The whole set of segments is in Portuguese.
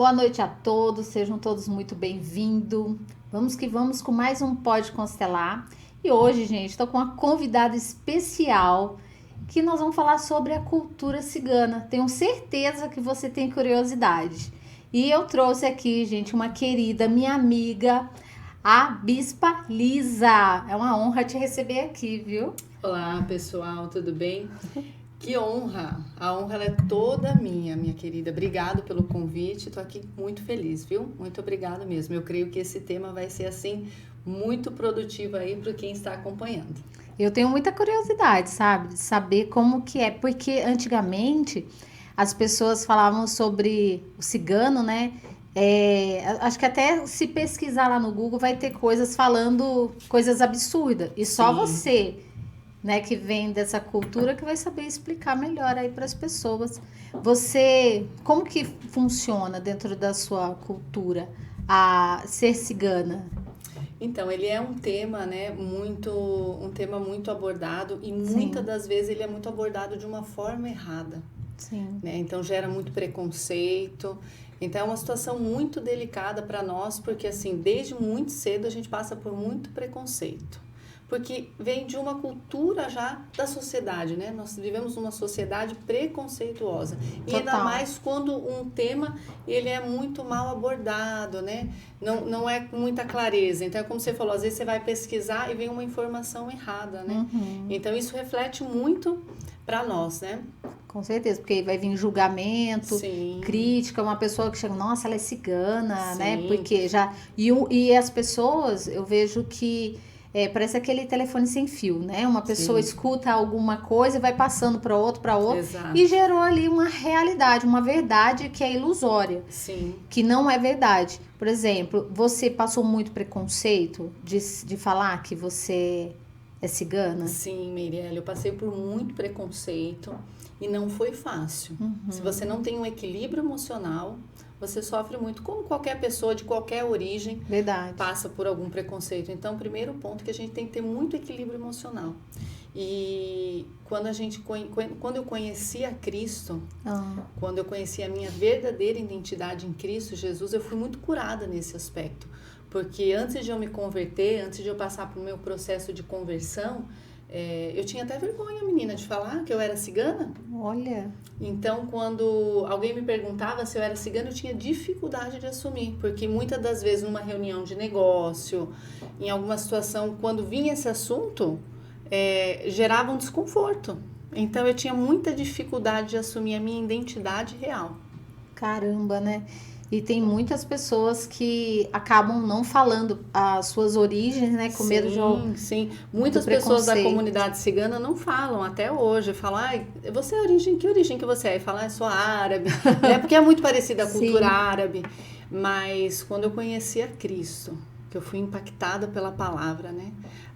Boa noite a todos, sejam todos muito bem-vindos. Vamos que vamos com mais um Pode Constelar. E hoje, gente, estou com uma convidada especial que nós vamos falar sobre a cultura cigana. Tenho certeza que você tem curiosidade. E eu trouxe aqui, gente, uma querida, minha amiga, a Bispa Lisa. É uma honra te receber aqui, viu? Olá, pessoal, tudo bem? Que honra! A honra ela é toda minha querida. Obrigado pelo convite. Estou aqui muito feliz, viu? Muito obrigada mesmo. Eu creio que esse tema vai ser assim muito produtivo aí para quem está acompanhando. Eu tenho muita curiosidade, sabe? De saber como que é, porque antigamente as pessoas falavam sobre o cigano, né? Acho que até se pesquisar lá no Google vai ter coisas falando coisas absurdas. E só Sim. você, né, que vem dessa cultura que vai saber explicar melhor aí para as pessoas. Você, como que funciona dentro da sua cultura a ser cigana? Então, ele é um tema, né, um tema muito abordado e muitas das vezes ele é muito abordado de uma forma errada. Sim. Né? Então gera muito preconceito. Então é uma situação muito delicada para nós, porque assim, desde muito cedo a gente passa por muito preconceito. Porque vem de uma cultura já da sociedade, né? Nós vivemos numa sociedade preconceituosa. E ainda Total. mais quando um tema ele é muito mal abordado, né? Não é com muita clareza. Então é como você falou, às vezes você vai pesquisar e vem uma informação errada, né? Então isso reflete muito para nós, né? Com certeza, porque aí vai vir julgamento, Sim. crítica, uma pessoa que chega, nossa, ela é cigana, Sim. né? Porque já. E as pessoas, eu vejo que parece aquele telefone sem fio, né? Uma pessoa Sim. escuta alguma coisa e vai passando para outro, Exato. e gerou ali uma realidade, uma verdade que é ilusória. Sim. Que não é verdade. Por exemplo, você passou muito preconceito de falar que você é cigana? Sim, Mirelle, eu passei por muito preconceito e não foi fácil. Se você não tem um equilíbrio emocional, você sofre muito, como qualquer pessoa de qualquer origem. Verdade. Passa por algum preconceito. Então, o primeiro ponto é que a gente tem que ter muito equilíbrio emocional. E quando eu conheci a Cristo, quando eu conheci a minha verdadeira identidade em Cristo Jesus, eu fui muito curada nesse aspecto. Porque antes de eu me converter, antes de eu passar pelo meu processo de conversão, eu tinha até vergonha, menina, de falar que eu era cigana. Olha. Então, quando alguém me perguntava se eu era cigana, eu tinha dificuldade de assumir. Porque muitas das vezes, numa reunião de negócio, em alguma situação, quando vinha esse assunto, gerava um desconforto. Então, eu tinha muita dificuldade de assumir a minha identidade real. Caramba, né? E tem muitas pessoas que acabam não falando as suas origens, né? Com medo de... Sim. Muitas pessoas da comunidade cigana não falam até hoje. Falam, você é que origem que você é? E falam, sou árabe. Né? Porque é muito parecida a cultura árabe. Mas quando eu conheci a Cristo, que eu fui impactada pela palavra, né?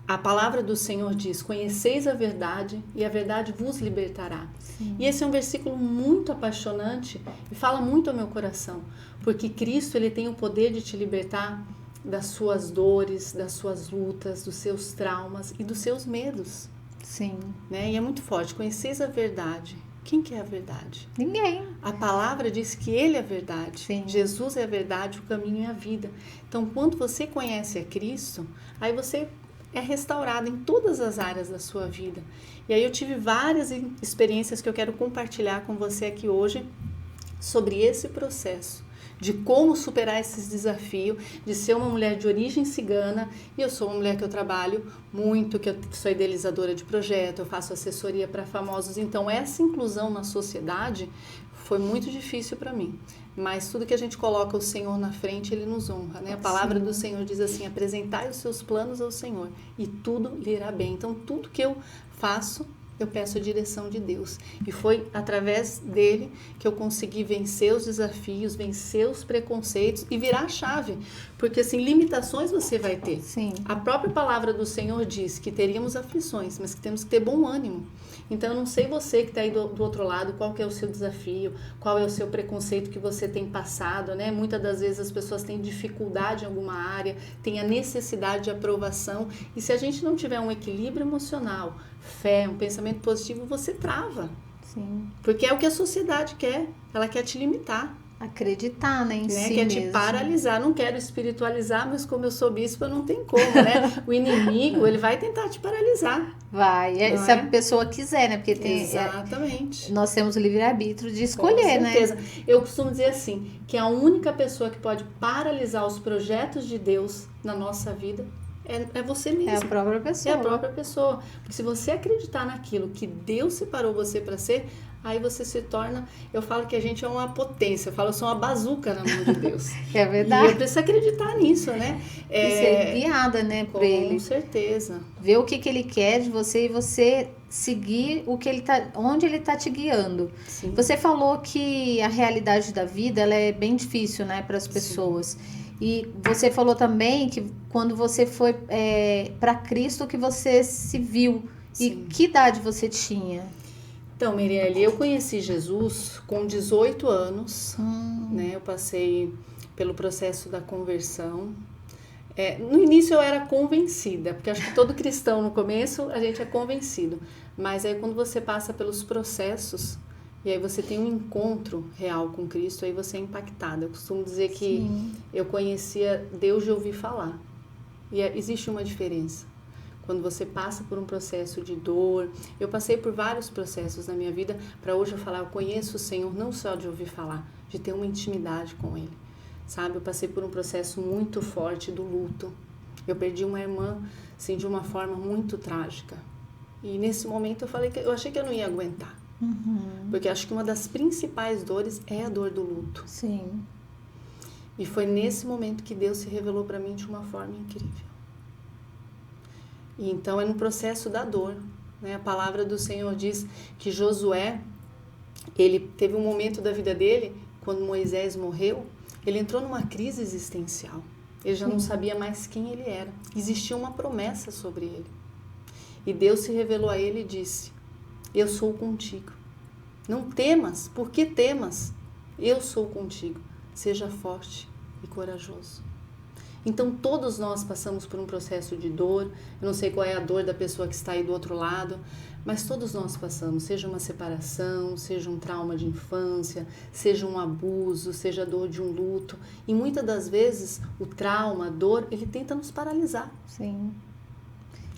A palavra do Senhor diz, conheceis a verdade e a verdade vos libertará. Sim. E esse é um versículo muito apaixonante e fala muito ao meu coração, porque Cristo ele tem o poder de te libertar das suas dores, das suas lutas, dos seus traumas e dos seus medos. Sim. Né? E é muito forte, conheceis a verdade. Quem que é a verdade? Ninguém. A palavra diz que Ele é a verdade. Sim. Jesus é a verdade, o caminho e a vida. Então, quando você conhece a Cristo, aí você é restaurado em todas as áreas da sua vida. E aí eu tive várias experiências que eu quero compartilhar com você aqui hoje sobre esse processo, de como superar esses desafios, de ser uma mulher de origem cigana, e eu sou uma mulher que eu trabalho muito, que eu sou idealizadora de projeto, eu faço assessoria para famosos, então essa inclusão na sociedade foi muito difícil para mim. Mas tudo que a gente coloca o Senhor na frente, Ele nos honra, né? A palavra do Senhor diz assim, apresentai os seus planos ao Senhor e tudo lhe irá bem. Então, tudo que eu faço, eu peço a direção de Deus. E foi através dele que eu consegui vencer os desafios, vencer os preconceitos e virar a chave. Porque, assim, limitações você vai ter. Sim. A própria palavra do Senhor diz que teríamos aflições, mas que temos que ter bom ânimo. Então, eu não sei você que está aí do outro lado, qual que é o seu desafio, qual é o seu preconceito que você tem passado, né? Muitas das vezes as pessoas têm dificuldade em alguma área, têm a necessidade de aprovação. E se a gente não tiver um equilíbrio emocional, fé, um pensamento positivo, você trava. Sim. Porque é o que a sociedade quer, ela quer te limitar. Acreditar, né, em si que é te mesmo. paralisar. Não quero espiritualizar, mas como eu sou bispa, não tem como, né? O inimigo, ele vai tentar te paralisar. Vai, se a pessoa quiser, né? Porque tem, exatamente. Nós temos o livre-arbítrio de escolher, Com certeza. né? Eu costumo dizer assim, que a única pessoa que pode paralisar os projetos de Deus na nossa vida é você mesmo. É a própria pessoa. É a própria pessoa. Porque se você acreditar naquilo que Deus separou você para ser, aí você se torna... Eu falo que a gente é uma potência. Eu falo, eu sou uma bazuca na mão de Deus. É verdade. E eu preciso acreditar nisso, né? E ser guiada, né, por ele. Com certeza. Ver o que ele quer de você e você seguir o que ele tá, onde ele tá te guiando. Sim. Você falou que a realidade da vida, ela é bem difícil, né, para as pessoas. Sim. E você falou também que quando você foi para Cristo que você se viu. Sim. E que idade você tinha? Então, Mirielle, eu conheci Jesus com 18 anos, né? Eu passei pelo processo da conversão. No início eu era convencida, porque acho que todo cristão no começo a gente é convencido. Mas aí quando você passa pelos processos e aí você tem um encontro real com Cristo, aí você é impactada. Eu costumo dizer que Sim. eu conhecia Deus de ouvir falar. E existe uma diferença. Quando você passa por um processo de dor, eu passei por vários processos na minha vida, para hoje eu falar, eu conheço o Senhor não só de ouvir falar, de ter uma intimidade com Ele, sabe? Eu passei por um processo muito forte do luto, eu perdi uma irmã, assim, de uma forma muito trágica, e nesse momento eu falei que eu achei que eu não ia aguentar, porque acho que uma das principais dores é a dor do luto. Sim. E foi nesse momento que Deus se revelou para mim de uma forma incrível. E então é no processo da dor, né? A palavra do Senhor diz que Josué, ele teve um momento da vida dele, quando Moisés morreu, ele entrou numa crise existencial. Ele já não sabia mais quem ele era. Existia uma promessa sobre ele. E Deus se revelou a ele e disse, eu sou contigo. Não temas, por que temas? Eu sou contigo. Seja forte e corajoso. Então, todos nós passamos por um processo de dor. Eu não sei qual é a dor da pessoa que está aí do outro lado, mas todos nós passamos, seja uma separação, seja um trauma de infância, seja um abuso, seja a dor de um luto. E muitas das vezes, o trauma, a dor, ele tenta nos paralisar. Sim.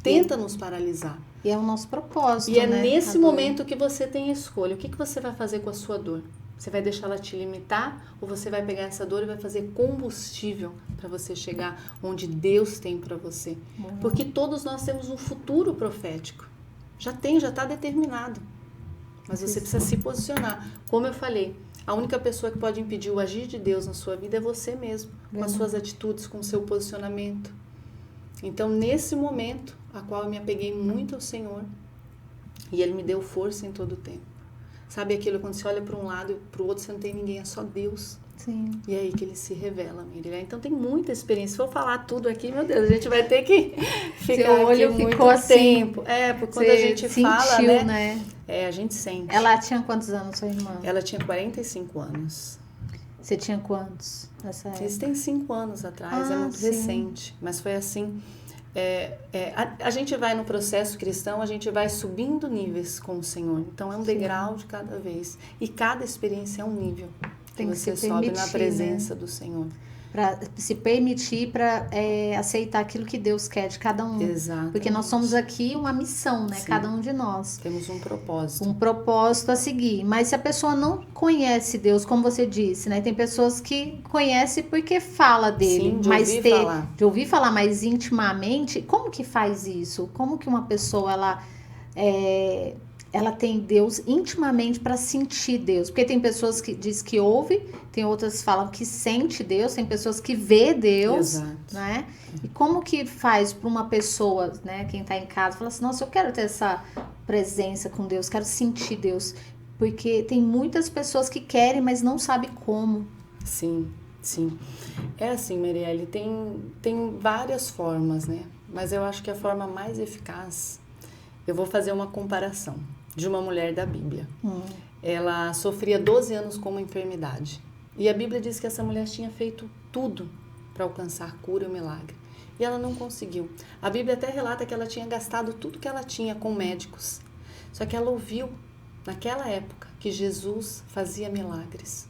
Tenta nos paralisar. E é o nosso propósito, E é né? nesse momento que você tem a escolha. O que você vai fazer com a sua dor? Você vai deixar ela te limitar ou você vai pegar essa dor e vai fazer combustível para você chegar onde Deus tem para você? Porque todos nós temos um futuro profético. Já está determinado. Mas você precisa se posicionar. Como eu falei, a única pessoa que pode impedir o agir de Deus na sua vida é você mesmo, com as suas atitudes, com o seu posicionamento. Então, nesse momento, a qual eu me apeguei muito ao Senhor, e Ele me deu força em todo o tempo. Sabe aquilo quando você olha para um lado e para o outro você não tem ninguém, é só Deus. Sim. E é aí que Ele se revela, Miriam. Então tem muita experiência. Se for falar tudo aqui, meu Deus, a gente vai ter que ficar Seu olho aqui ficou muito assim, tempo. Porque quando a gente sentiu, fala, né? A gente sente. Ela tinha quantos anos, sua irmã? Ela tinha 45 anos. Você tinha quantos nessa época? Isso tem 5 anos atrás, é muito recente. Mas foi assim... a gente vai no processo cristão, a gente vai subindo níveis com o Senhor. Então é um degrau de cada vez. E cada experiência é um nível. Tem que você se sobe permitir, na presença, né? do Senhor. Para se permitir, para aceitar aquilo que Deus quer de cada um. Exatamente. Porque nós somos aqui uma missão, né? Sim. Cada um de nós. Temos um propósito. Um propósito a seguir. Mas se a pessoa não conhece Deus, como você disse, né? Tem pessoas que conhecem porque fala dele. Sim, de mas ouvir falar. De ouvir falar mais intimamente. Como que faz isso? Como que uma pessoa, ela tem Deus intimamente para sentir Deus? Porque tem pessoas que diz que ouve, tem outras que falam que sente Deus, tem pessoas que vê Deus. Exato. Né? E como que faz para uma pessoa, né, quem está em casa, fala assim, nossa, eu quero ter essa presença com Deus, quero sentir Deus. Porque tem muitas pessoas que querem, mas não sabem como. Sim, sim. É assim, Marielle, tem várias formas, né? Mas eu acho que a forma mais eficaz, eu vou fazer uma comparação de uma mulher da Bíblia. Ela sofria 12 anos com uma enfermidade. E a Bíblia diz que essa mulher tinha feito tudo para alcançar cura e milagre. E ela não conseguiu. A Bíblia até relata que ela tinha gastado tudo que ela tinha com médicos. Só que ela ouviu, naquela época, que Jesus fazia milagres.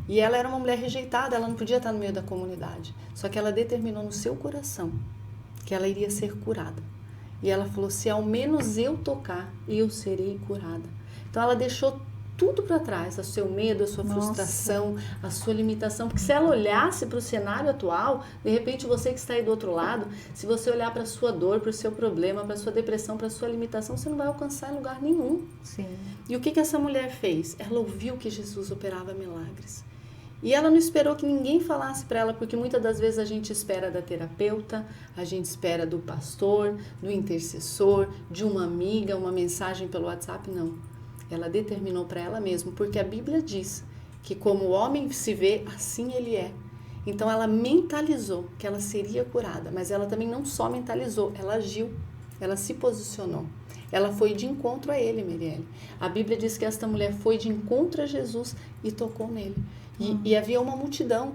E ela era uma mulher rejeitada, ela não podia estar no meio da comunidade. Só que ela determinou no seu coração que ela iria ser curada. E ela falou, se ao menos eu tocar, eu serei curada. Então ela deixou tudo para trás, o seu medo, a sua frustração, a sua limitação. Porque se ela olhasse para o cenário atual, de repente você que está aí do outro lado, se você olhar para a sua dor, para o seu problema, para a sua depressão, para a sua limitação, você não vai alcançar em lugar nenhum. Sim. E o que essa mulher fez? Ela ouviu que Jesus operava milagres. E ela não esperou que ninguém falasse para ela, porque muitas das vezes a gente espera da terapeuta, a gente espera do pastor, do intercessor, de uma amiga, uma mensagem pelo WhatsApp, não. Ela determinou para ela mesma, porque a Bíblia diz que como o homem se vê, assim ele é. Então ela mentalizou que ela seria curada, mas ela também não só mentalizou, ela agiu, ela se posicionou. Ela foi de encontro a ele, Mirielle. A Bíblia diz que esta mulher foi de encontro a Jesus e tocou nele. E havia uma multidão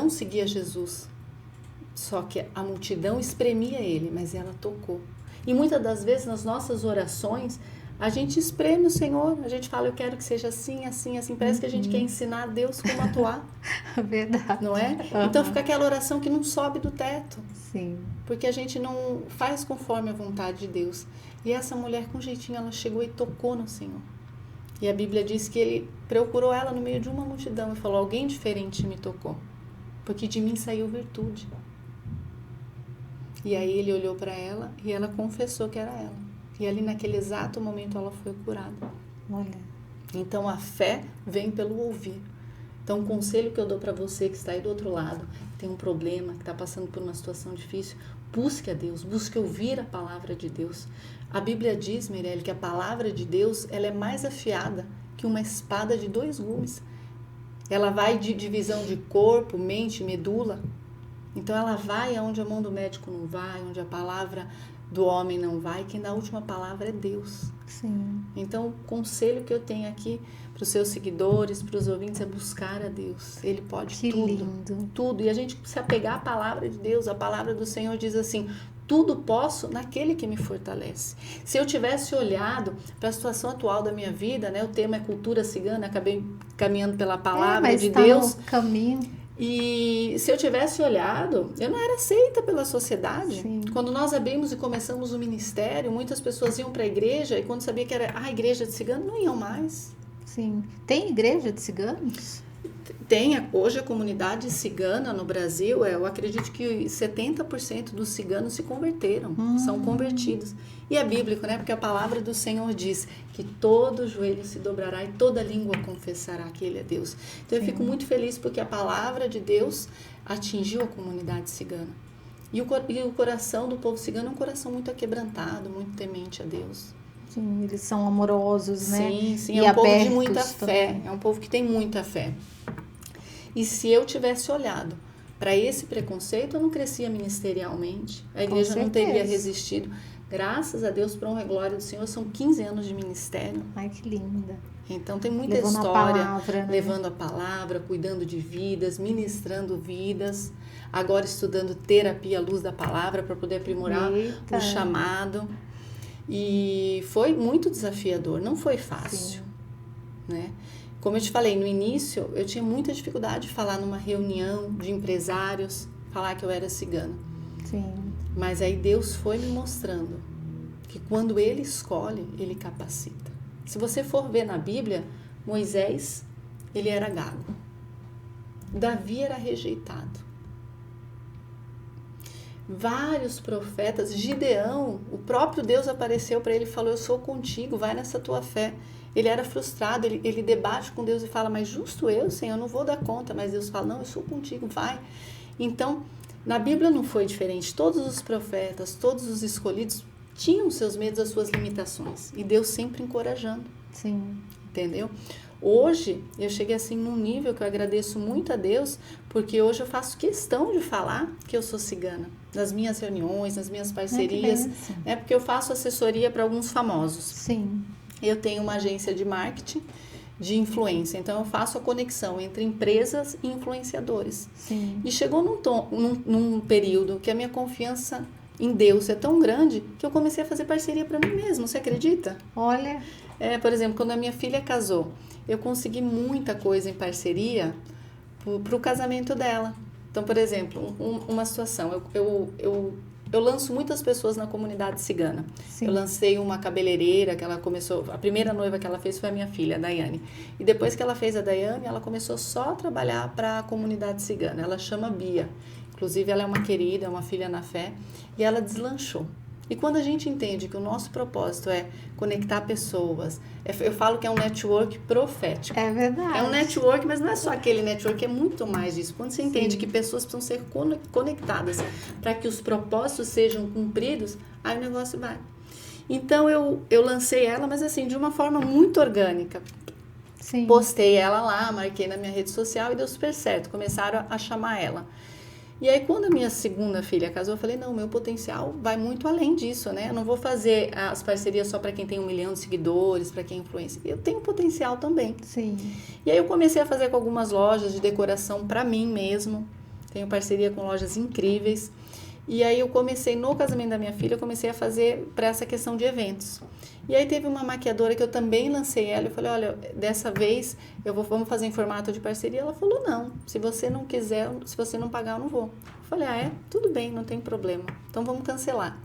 seguia Jesus. Só que a multidão espremia ele, mas ela tocou. E muitas das vezes nas nossas orações, a gente espreme o Senhor, a gente fala, eu quero que seja assim, assim, assim. Parece que a gente quer ensinar a Deus como atuar. Verdade. Não é? Então fica aquela oração que não sobe do teto. Sim. Porque a gente não faz conforme a vontade de Deus. E essa mulher, com jeitinho, ela chegou e tocou no Senhor. E a Bíblia diz que ele procurou ela no meio de uma multidão e falou, alguém diferente me tocou, porque de mim saiu virtude. E aí ele olhou para ela e ela confessou que era ela. E ali naquele exato momento ela foi curada. Olha. Então a fé vem pelo ouvir. Então o conselho que eu dou para você que está aí do outro lado, que tem um problema, que está passando por uma situação difícil, busque a Deus, busque ouvir a palavra de Deus. A Bíblia diz, Mirelle, que a palavra de Deus ela é mais afiada que uma espada de 2 gumes. Ela vai de divisão de corpo, mente, medula. Então ela vai aonde a mão do médico não vai, onde a palavra do homem não vai. Quem dá a última palavra é Deus. Sim. Então o conselho que eu tenho aqui para os seus seguidores, para os ouvintes, é buscar a Deus. Ele pode Que tudo, lindo. tudo. E a gente se apegar à palavra de Deus. A palavra do Senhor diz assim, tudo posso naquele que me fortalece. Se eu tivesse olhado para a situação atual da minha vida, né, o tema é cultura cigana, acabei caminhando pela palavra de Deus. No caminho. E se eu tivesse olhado, eu não era aceita pela sociedade. Sim. Quando nós abrimos e começamos o ministério, muitas pessoas iam para a igreja e quando sabia que era a igreja de cigano, não iam mais. Sim. Tem igreja de ciganos? Tem, hoje a comunidade cigana no Brasil, eu acredito que 70% dos ciganos se converteram, são convertidos. E é bíblico, né? Porque a palavra do Senhor diz que todo joelho se dobrará e toda língua confessará que Ele é Deus. Então eu fico muito feliz porque a palavra de Deus atingiu a comunidade cigana. E o coração do povo cigano é um coração muito aquebrantado, muito temente a Deus. Sim, eles são amorosos, né? Sim, e é um povo de muita também. fé, é um povo que tem muita fé. E se eu tivesse olhado para esse preconceito, eu não crescia ministerialmente, a igreja não teria resistido. Graças a Deus, para honra e glória do Senhor, são 15 anos de ministério. Ai, que linda. Então tem muita Levando história, a palavra, né? Levando a palavra, cuidando de vidas, ministrando vidas, agora estudando terapia à luz da palavra para poder aprimorar o chamado. E foi muito desafiador, não foi fácil, né? Como eu te falei, no início eu tinha muita dificuldade de falar numa reunião de empresários, falar que eu era cigana. Sim. Mas aí Deus foi me mostrando que quando Ele escolhe, Ele capacita. Se você for ver na Bíblia, Moisés, ele era gago. Davi era rejeitado. Vários profetas, Gideão, o próprio Deus apareceu para ele e falou, eu sou contigo, vai nessa tua fé. Ele era frustrado, ele debate com Deus e fala, mas justo eu, Senhor, eu não vou dar conta. Mas Deus fala, não, eu sou contigo, vai. Então, na Bíblia não foi diferente. Todos os profetas, todos os escolhidos tinham seus medos, as suas limitações. E Deus sempre encorajando. Sim. Entendeu? Hoje, eu cheguei assim num nível que eu agradeço muito a Deus, porque hoje eu faço questão de falar que eu sou cigana. Nas minhas reuniões, nas minhas parcerias, né? Porque eu faço assessoria para alguns famosos. Sim. Eu tenho uma agência de marketing, de influência, então eu faço a conexão entre empresas e influenciadores. Sim. E chegou num período que a minha confiança em Deus é tão grande que eu comecei a fazer parceria para mim mesma, você acredita? Olha. Por exemplo, quando a minha filha casou, eu consegui muita coisa em parceria para o casamento dela. Então, por exemplo, uma situação, eu lanço muitas pessoas na comunidade cigana. Sim. Eu lancei uma cabeleireira que ela começou, a primeira noiva que ela fez foi a minha filha, a Daiane. E depois que ela fez a Daiane, ela começou só a trabalhar para a comunidade cigana. Ela chama Bia. Inclusive, ela é uma querida, é uma filha na fé. E ela deslanchou. E quando a gente entende que o nosso propósito é conectar pessoas, eu falo que é um network profético. É verdade. É um network, mas não é só aquele network, é muito mais disso. Quando você entende que pessoas precisam ser conectadas para que os propósitos sejam cumpridos, aí o negócio vai. Então, eu lancei ela, mas assim, de uma forma muito orgânica. Sim. Postei ela lá, marquei na minha rede social e deu super certo. Começaram a chamar ela. E aí, quando a minha segunda filha casou, eu falei, não, meu potencial vai muito além disso, né? Eu não vou fazer as parcerias só para quem tem 1 milhão de seguidores, para quem é influencer. Eu tenho potencial também. Sim. E aí, eu comecei a fazer com algumas lojas de decoração para mim mesmo. Tenho parceria com lojas incríveis. E aí, eu comecei, no casamento da minha filha, eu comecei a fazer para essa questão de eventos. E aí, teve uma maquiadora que eu também lancei ela. Eu falei, olha, dessa vez, vamos fazer em formato de parceria. Ela falou, não, se você não quiser, se você não pagar, eu não vou. Eu falei, tudo bem, não tem problema. Então, vamos cancelar.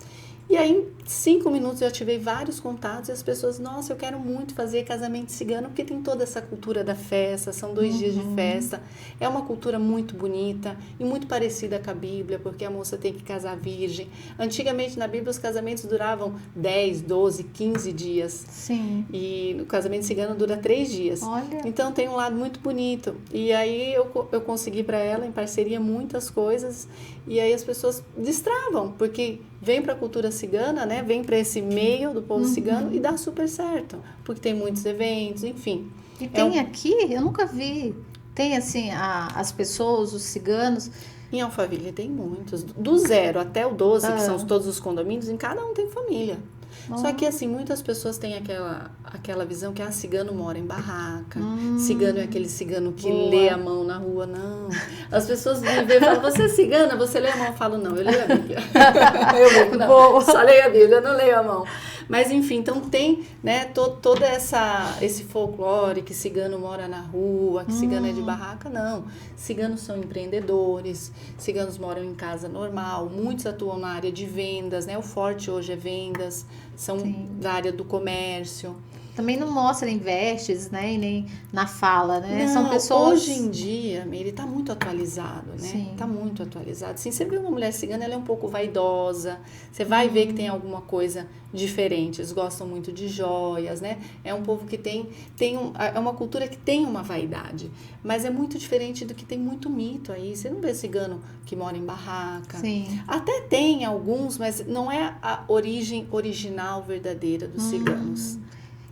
E aí, em 5 minutos, eu ativei vários contatos e as pessoas, nossa, eu quero muito fazer casamento cigano, porque tem toda essa cultura da festa, são 2 dias de festa. É uma cultura muito bonita e muito parecida com a Bíblia, porque a moça tem que casar virgem. Antigamente, na Bíblia, os casamentos duravam 10, 12, 15 dias. Sim. E o casamento cigano dura 3 dias. Olha. Então, tem um lado muito bonito. E aí, eu consegui para ela, em parceria, muitas coisas. E aí, as pessoas destravam, porque vem para a cultura cigana, né? Vem para esse meio do povo cigano e dá super certo, porque tem muitos eventos, enfim. E tem aqui, eu nunca vi, tem assim, as pessoas, os ciganos. Em Alphaville tem muitos, do 0 até o 12, que são todos os condomínios, em cada um tem família. Só que assim, muitas pessoas têm aquela visão que cigano mora em barraca, cigano é aquele cigano que lê a mão na rua, não. As pessoas me veem e falam, você é cigana, você lê a mão? Eu falo, não, eu leio a Bíblia. Só leio a Bíblia, eu não leio a mão. Mas enfim, então tem, né, todo esse folclore que cigano mora na rua, que cigano é de barraca, não. Ciganos são empreendedores, ciganos moram em casa normal, muitos atuam na área de vendas, né? O forte hoje é vendas, são da área do comércio. Também não mostra em vestes, né? E nem na fala, né? Não, são pessoas... Hoje em dia, ele tá muito atualizado, né? Sim. Tá muito atualizado. Sim, você vê uma mulher cigana, ela é um pouco vaidosa. Você vai ver que tem alguma coisa diferente. Eles gostam muito de joias, né? É um povo que é uma cultura que tem uma vaidade. Mas é muito diferente do que tem muito mito aí. Você não vê cigano que mora em barraca. Sim. Até tem alguns, mas não é a origem original verdadeira dos ciganos.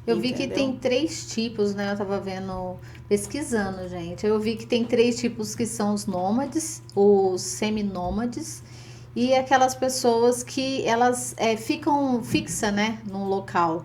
Eu vi que tem 3 tipos, né? Eu tava vendo, pesquisando, gente. Eu vi que tem 3 tipos que são os nômades, os seminômades e aquelas pessoas que elas ficam fixas, né? Num local,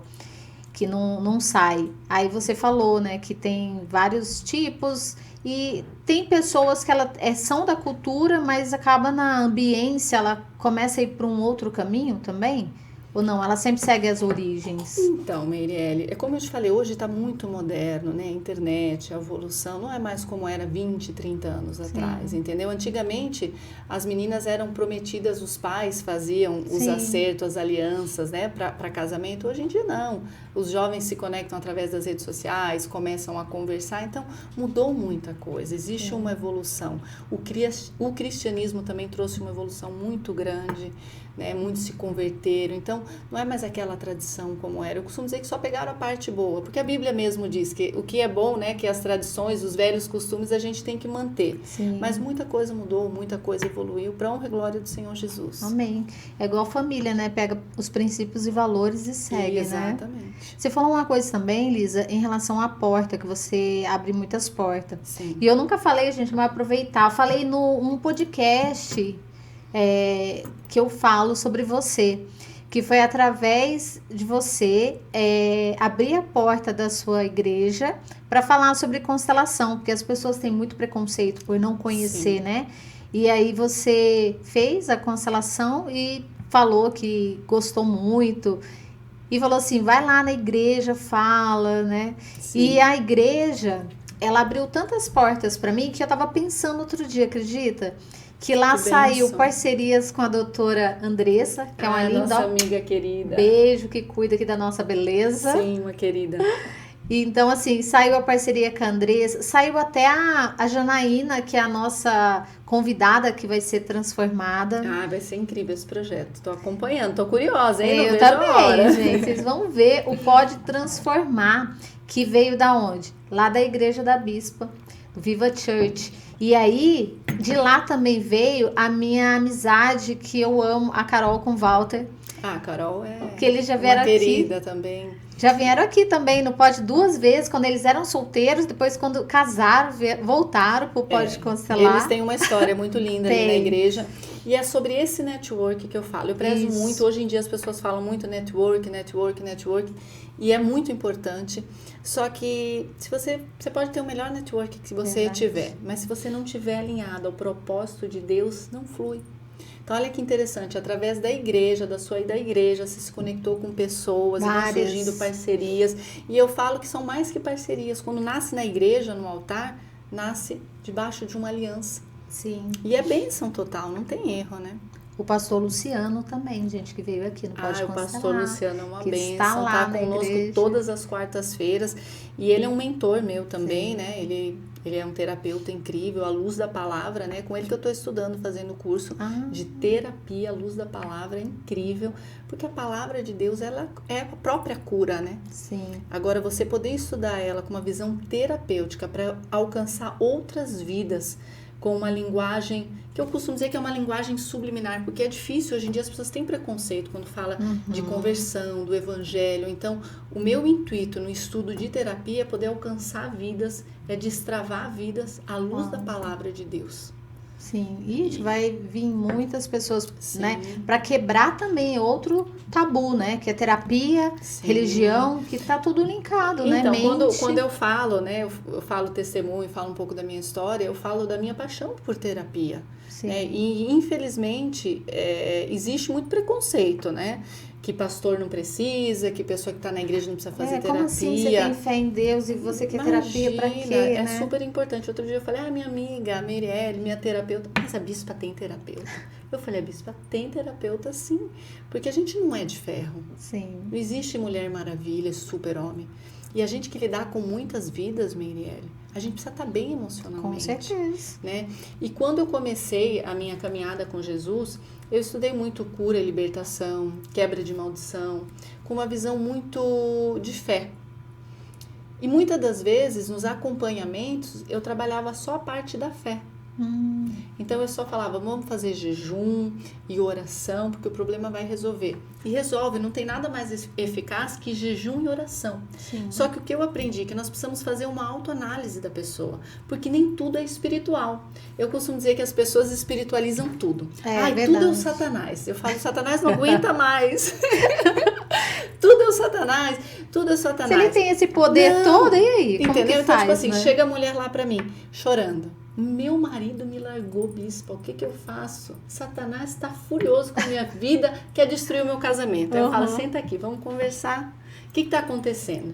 que não sai. Aí você falou, né? Que tem vários tipos e tem pessoas que são da cultura, mas acaba na ambiência, ela começa a ir para um outro caminho também? Ou não? Ela sempre segue as origens? Então, Meirelle, é como eu te falei, hoje está muito moderno, né? A internet, a evolução, não é mais como era 20, 30 anos atrás, entendeu? Antigamente, as meninas eram prometidas, os pais faziam os acertos, as alianças, né? Para casamento. Hoje em dia, não. Os jovens se conectam através das redes sociais, começam a conversar, então mudou muita coisa, existe uma evolução. O cristianismo também trouxe uma evolução muito grande, né? Muitos se converteram, então não é mais aquela tradição como era. Eu costumo dizer que só pegaram a parte boa, porque a Bíblia mesmo diz que o que é bom, né, que as tradições, os velhos costumes a gente tem que manter. Sim. Mas muita coisa mudou, muita coisa evoluiu para a honra e glória do Senhor Jesus. Amém. É igual família, né? Pega os princípios e valores e segue, Exatamente. né? Você falou uma coisa também, Lisa, em relação à porta, que você abre muitas portas. Sim. E eu nunca falei, gente, mas aproveitar. Eu falei num podcast que eu falo sobre você, que foi através de você abrir a porta da sua igreja para falar sobre constelação, porque as pessoas têm muito preconceito por não conhecer, né? E aí você fez a constelação e falou que gostou muito e falou assim, vai lá na igreja, fala, né? Sim. E a igreja, ela abriu tantas portas para mim que eu tava pensando outro dia, acredita? Que lá saiu bênção. Parcerias com a doutora Andressa, que é uma linda nossa amiga querida. beijo, que cuida aqui da nossa beleza. Sim, uma querida. Então, assim, saiu a parceria com a Andressa, saiu até a Janaína, que é a nossa convidada que vai ser transformada. Vai ser incrível esse projeto. Tô acompanhando, tô curiosa, hein? Não Eu vejo a também, hora. gente. Vocês vão ver o Pode Transformar, que veio da onde? Lá da Igreja da Bispa, do Viva Church. E aí, de lá também veio a minha amizade, que eu amo, a Carol com o Walter. A Carol é Que eles já vieram uma querida aqui. também. Já vieram aqui também no Pod 2 vezes, quando eles eram solteiros, depois quando casaram, voltaram pro Pod Constelar. Eles têm uma história muito linda ali na igreja. E é sobre esse network que eu falo. Eu prezo muito, hoje em dia as pessoas falam muito network. E é muito importante. Só que você pode ter o melhor network que você tiver. Mas se você não tiver alinhado ao propósito de Deus, não flui. Então, olha que interessante, através da igreja, da sua ida à igreja, você se conectou com pessoas, vão surgindo parcerias. E eu falo que são mais que parcerias. Quando nasce na igreja, no altar, nasce debaixo de uma aliança. Sim. E é bênção total, não tem erro, né? O pastor Luciano também, gente, que veio aqui no Pode Constelar. O pastor Luciano é uma bênção, está conosco igreja. Todas as quartas-feiras. E ele é um mentor meu também, né? Ele é um terapeuta incrível, à luz da palavra, né? Com ele que eu estou estudando, fazendo o curso de terapia, à luz da palavra, é incrível. Porque a palavra de Deus, ela é a própria cura, né? Sim. Agora, você poder estudar ela com uma visão terapêutica para alcançar outras vidas, com uma linguagem, que eu costumo dizer que é uma linguagem subliminar, porque é difícil, hoje em dia as pessoas têm preconceito quando fala de conversão, do evangelho. Então, o meu intuito no estudo de terapia é poder alcançar vidas, é destravar vidas à luz da palavra de Deus. Sim, e vai vir muitas pessoas, né, para quebrar também outro tabu, né, que é terapia, religião, que tá tudo linkado, né, mente. Quando eu falo, né, eu falo testemunho, falo um pouco da minha história, eu falo da minha paixão por terapia. E infelizmente existe muito preconceito, né? Que pastor não precisa, que pessoa que está na igreja não precisa fazer terapia. Como assim você tem fé em Deus e você quer terapia para quê, É né? super importante. Outro dia eu falei, minha amiga, a Meirelle, minha terapeuta, mas a bispa tem terapeuta? Eu falei, a bispa tem terapeuta sim, porque a gente não é de ferro. Sim. Não existe mulher maravilha, super-homem. E a gente que lidar com muitas vidas, Meirelle, a gente precisa estar bem emocionalmente. Com certeza. Né? E quando eu comecei a minha caminhada com Jesus, eu estudei muito cura e libertação, quebra de maldição, com uma visão muito de fé. E muitas das vezes, nos acompanhamentos, eu trabalhava só a parte da fé. Então eu só falava, vamos fazer jejum e oração, porque o problema vai resolver. E resolve, não tem nada mais eficaz que jejum e oração. Sim. Só que o que eu aprendi é que nós precisamos fazer uma autoanálise da pessoa, porque nem tudo é espiritual. Eu costumo dizer que as pessoas espiritualizam tudo. Tudo é o Satanás. Eu falo, Satanás não aguenta mais. Tudo é o Satanás, tudo é o Satanás. Se ele tem esse poder todo, e aí? Como entendeu? que Então, faz, tipo assim, né? chega a mulher lá pra mim, chorando. Meu marido me largou, bispa, o que eu faço? Satanás está furioso com a minha vida, quer destruir o meu casamento. Aí eu falo, senta aqui, vamos conversar. O que está acontecendo?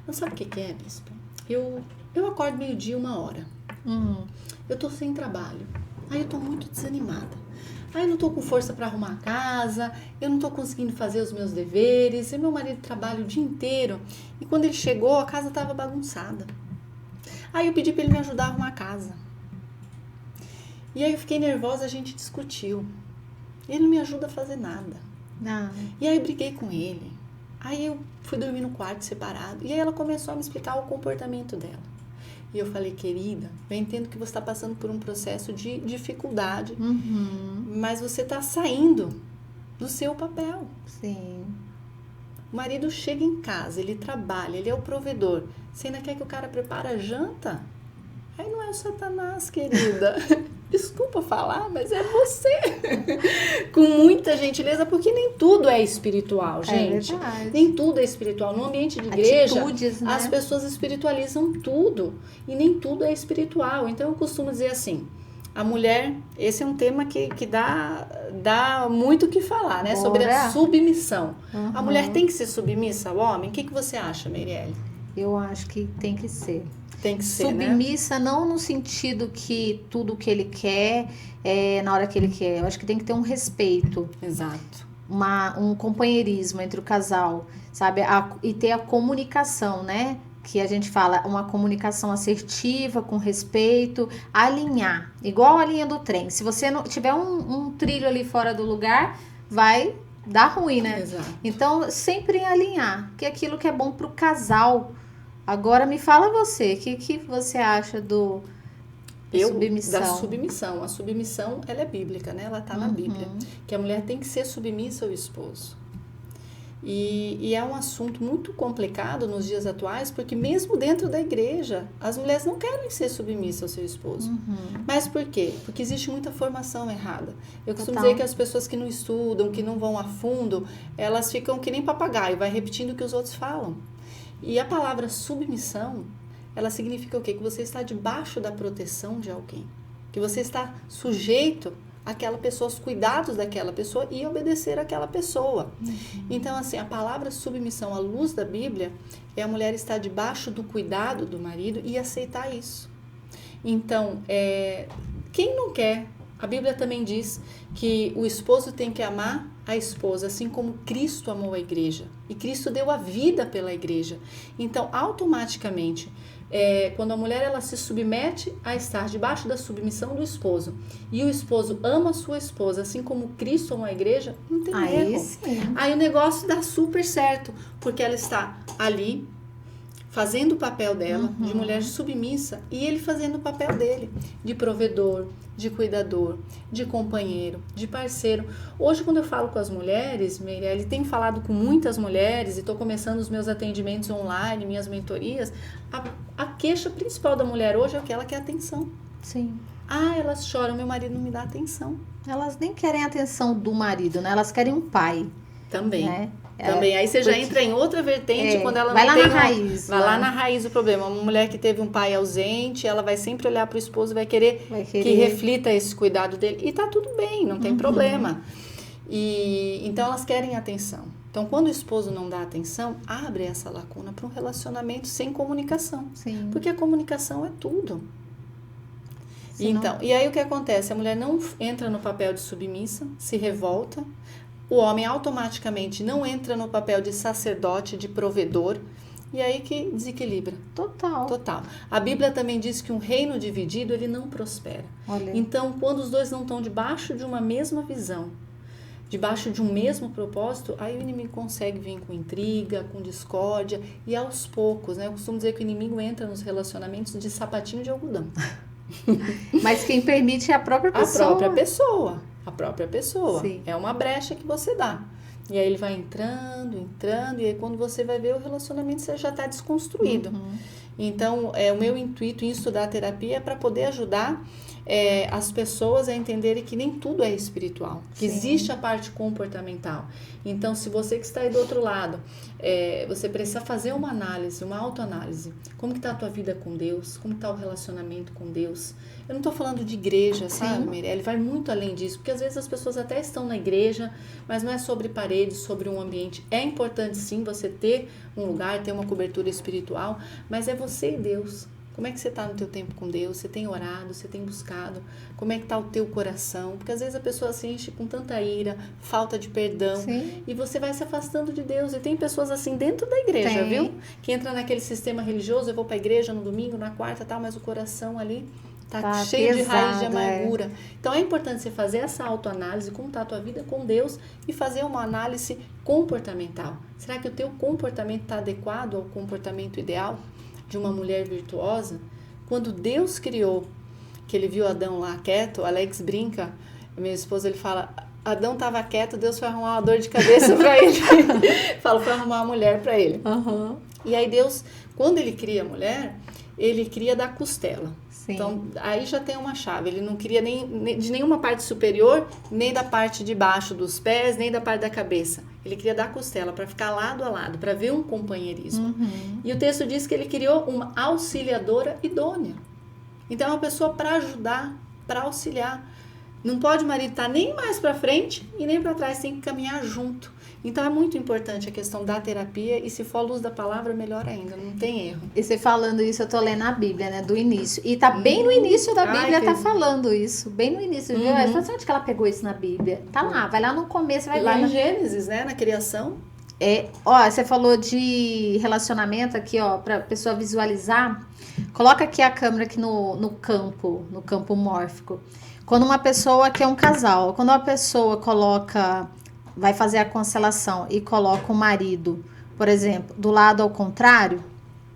Não sabe o que é, bispa? Eu acordo 12:00, 1h. Eu tô sem trabalho. Aí eu tô muito desanimada. Aí eu não tô com força para arrumar a casa, eu não tô conseguindo fazer os meus deveres, e meu marido trabalha o dia inteiro. E quando ele chegou, a casa estava bagunçada. Aí eu pedi para ele me ajudar a arrumar a casa. E aí eu fiquei nervosa, a gente discutiu. Ele não me ajuda a fazer nada. Não. E aí eu briguei com ele. Aí eu fui dormir no quarto separado. E aí ela começou a me explicar o comportamento dela. E eu falei, querida, eu entendo que você está passando por um processo de dificuldade. Mas você está saindo do seu papel. Sim. O marido chega em casa, ele trabalha, ele é o provedor. Você ainda quer que o cara prepare a janta? Aí não é o Satanás, querida. Desculpa falar, mas é você. Com muita gentileza, porque nem tudo é espiritual, gente. É verdade. Nem tudo é espiritual. No ambiente de igreja, Atitudes, né? as pessoas espiritualizam tudo. E nem tudo é espiritual. Então, eu costumo dizer assim, A mulher, esse é um tema que dá muito o que falar, né? Bora. Sobre a submissão. Uhum. A mulher tem que ser submissa ao homem? O que você acha, Meirelle? Eu acho que tem que ser. Tem que ser, submissa, né? Não no sentido que tudo que ele quer é na hora que ele quer. Eu acho que tem que ter um respeito. Exato. Um companheirismo entre o casal, sabe? E ter a comunicação, né? Que a gente fala, uma comunicação assertiva, com respeito, alinhar, igual a linha do trem. Se você não tiver um trilho ali fora do lugar, vai dar ruim, né? Exato. Então, sempre alinhar, que é aquilo que é bom pro casal. Agora, me fala você, o que você acha submissão? Da submissão. A submissão, ela é bíblica, né? Ela tá na Bíblia. Que a mulher tem que ser submissa ao esposo. E é um assunto muito complicado nos dias atuais, porque mesmo dentro da igreja, as mulheres não querem ser submissas ao seu esposo. Mas por quê? Porque existe muita formação errada. Eu costumo dizer que as pessoas que não estudam, que não vão a fundo, elas ficam que nem papagaio, vai repetindo o que os outros falam. E a palavra submissão, ela significa o quê? Que você está debaixo da proteção de alguém. Que você está sujeito àquela pessoa, aos cuidados daquela pessoa e obedecer àquela pessoa. Então, assim, a palavra submissão à luz da Bíblia é a mulher estar debaixo do cuidado do marido e aceitar isso. Então, quem não quer? A Bíblia também diz que o esposo tem que amar a esposa, assim como Cristo amou a igreja. E Cristo deu a vida pela igreja. Então, automaticamente, quando a mulher ela se submete a estar debaixo da submissão do esposo, e o esposo ama a sua esposa, assim como Cristo ama a igreja, não tem erro. Sim. Aí o negócio dá super certo, porque ela está ali, fazendo o papel dela, de mulher submissa, e ele fazendo o papel dele, de provedor, de cuidador, de companheiro, de parceiro. Hoje, quando eu falo com as mulheres, Meirelle, tenho falado com muitas mulheres e estou começando os meus atendimentos online, minhas mentorias, a queixa principal da mulher hoje é que ela quer atenção. Sim. Elas choram, meu marido não me dá atenção. Elas nem querem a atenção do marido, né? Elas querem um pai. Também. Né? Também. Aí você já entra em outra vertente quando ela vai não lá tem na raiz. Vai lá na raiz do problema. Uma mulher que teve um pai ausente, ela vai sempre olhar para o esposo e vai querer que reflita esse cuidado dele. E tá tudo bem, não tem problema. Então elas querem atenção. Então quando o esposo não dá atenção, abre essa lacuna para um relacionamento sem comunicação. Sim. Porque a comunicação é tudo. Senão... Então, e aí o que acontece? A mulher não entra no papel de submissa, se revolta. O homem automaticamente não entra no papel de sacerdote, de provedor, e aí que desequilibra. Total. A Bíblia também diz que um reino dividido, ele não prospera. Olha. Então, quando os dois não estão debaixo de uma mesma visão, debaixo de um mesmo propósito, aí o inimigo consegue vir com intriga, com discórdia, e aos poucos, né? Eu costumo dizer que o inimigo entra nos relacionamentos de sapatinho de algodão. Mas quem permite é a própria pessoa. A própria pessoa. Sim. É uma brecha que você dá. E aí ele vai entrando, e aí quando você vai ver o relacionamento, você já está desconstruído. Então, o meu intuito em estudar a terapia é para poder ajudar as pessoas a entenderem que nem tudo é espiritual. Que existe a parte comportamental. Então, se você que está aí do outro lado, você precisa fazer uma análise, uma autoanálise. Como que está a tua vida com Deus? Como está o relacionamento com Deus? Eu não estou falando de igreja, sabe, Meirelle? Vai muito além disso, porque às vezes as pessoas até estão na igreja, mas não é sobre paredes, sobre um ambiente. É importante sim você ter um lugar, ter uma cobertura espiritual, mas é você e Deus. Como é que você está no teu tempo com Deus? Você tem orado, você tem buscado? Como é que está o teu coração? Porque às vezes a pessoa se enche com tanta ira, falta de perdão, e você vai se afastando de Deus. E tem pessoas assim dentro da igreja, viu? Que entra naquele sistema religioso, eu vou para a igreja no domingo, na quarta, tal, mas o coração ali tá cheio pesado, de raiz de amargura. Então é importante você fazer essa autoanálise, como está a tua vida com Deus, e fazer uma análise comportamental. Será que o teu comportamento está adequado ao comportamento ideal de uma mulher virtuosa? Quando Deus criou, que ele viu Adão lá quieto, Alex brinca, meu esposo, ele fala, Adão estava quieto, Deus foi arrumar uma dor de cabeça para ele. Fala, foi arrumar uma mulher para ele. E aí Deus, quando ele cria a mulher, ele cria da costela. Então, aí já tem uma chave. Ele não queria nem de nenhuma parte superior, nem da parte de baixo dos pés, nem da parte da cabeça. Ele queria da costela, para ficar lado a lado, para ver um companheirismo. E o texto diz que ele criou uma auxiliadora idônea. Então, é uma pessoa para ajudar. para auxiliar. Não pode o marido estar nem mais para frente e nem para trás, tem que caminhar junto. Então é muito importante a questão da terapia e se for a luz da palavra, melhor ainda, não tem erro. E você falando isso, eu tô lendo a Bíblia, né, do início. E tá bem no início da Bíblia, tá falando isso, bem no início, viu? Eu falei, onde que ela pegou isso na Bíblia? Tá lá, vai lá no começo, vai ver. Lá em Gênesis, né, na criação. Ó, você falou de relacionamento aqui, ó, pra pessoa visualizar. Coloca aqui a câmera aqui no campo mórfico. Quando uma pessoa, que é um casal, quando uma pessoa vai fazer a constelação e coloca o marido, por exemplo, do lado ao contrário,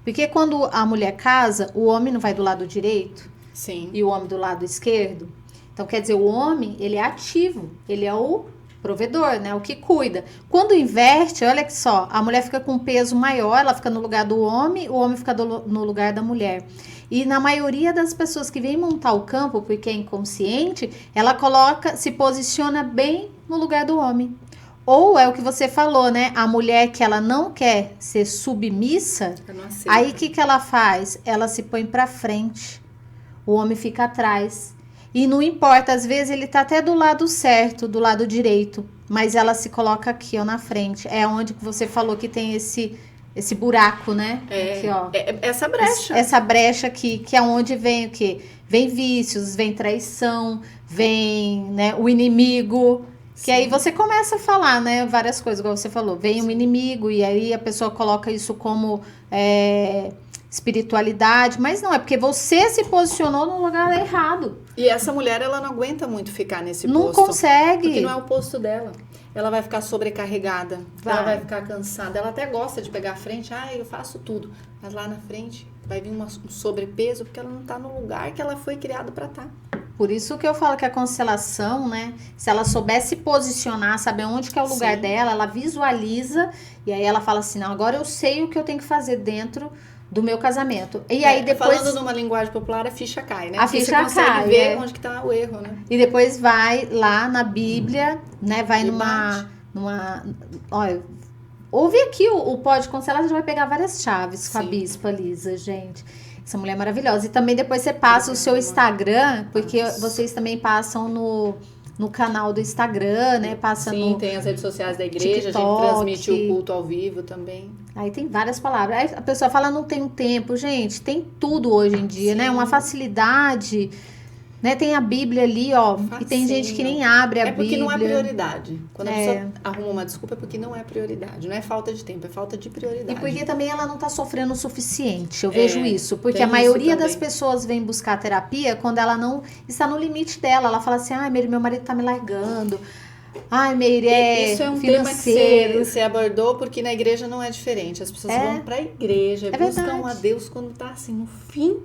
porque quando a mulher casa, o homem não vai do lado direito. Sim. E o homem do lado esquerdo. Então, quer dizer, o homem, ele é ativo, ele é o provedor, né? O que cuida. Quando inverte, olha que só, a mulher fica com um peso maior, ela fica no lugar do homem, o homem fica no lugar da mulher. E na maioria das pessoas que vêm montar o campo, porque é inconsciente, ela se posiciona bem no lugar do homem. Ou é o que você falou, né? A mulher que ela não quer ser submissa, aí o que ela faz? Ela se põe pra frente. O homem fica atrás. E não importa, às vezes ele tá até do lado certo, do lado direito, mas ela se coloca aqui, ó, na frente. É onde que você falou que tem esse buraco, né? Aqui, ó. Essa brecha. Essa brecha aqui, que é onde vem o quê? Vem vícios, vem traição, vem, né, o inimigo. Sim. Que aí você começa a falar, né, várias coisas, igual você falou. Vem um inimigo e aí a pessoa coloca isso como espiritualidade, mas não, é porque você se posicionou no lugar errado. E essa mulher, ela não aguenta muito ficar nesse posto. Não consegue. Porque não é o posto dela. Ela vai ficar sobrecarregada, ela vai ficar cansada. Ela até gosta de pegar a frente, eu faço tudo. Mas lá na frente vai vir um sobrepeso, porque ela não está no lugar que ela foi criada para estar. Por isso que eu falo que a constelação, né? Se ela soubesse posicionar, saber onde que é o lugar dela, ela visualiza e aí ela fala assim, não, agora eu sei o que eu tenho que fazer dentro do meu casamento. E aí depois... Falando numa linguagem popular, a ficha cai, né? A ficha cai. Você consegue ver onde que tá o erro, né? E depois vai lá na Bíblia, né? Vai numa... Olha, ouve aqui o Pode Constelar, você vai pegar várias chaves com a Bispa Lisa, gente. Essa mulher é maravilhosa. E também depois você passa o seu Instagram, porque vocês também passam no canal do Instagram, né? Passa tem as redes sociais da igreja, TikTok, a gente transmite o culto ao vivo também. Aí tem várias palavras. Aí a pessoa fala, não tenho tempo. Gente, tem tudo hoje em dia, né? Uma facilidade, né? Tem a Bíblia ali, ó. Facinho. E tem gente que nem abre a Bíblia. É porque não é prioridade. Quando a pessoa arruma uma desculpa, é porque não é prioridade. Não é falta de tempo, é falta de prioridade. E porque também ela não tá sofrendo o suficiente. Eu vejo isso. Porque a maioria das pessoas vem buscar terapia quando ela não está no limite dela. Ela fala assim, meu marido tá me largando. Meire, isso é um financeiro. Tema que você abordou, porque na igreja não é diferente. As pessoas vão pra igreja, buscam a Deus quando tá assim, no fim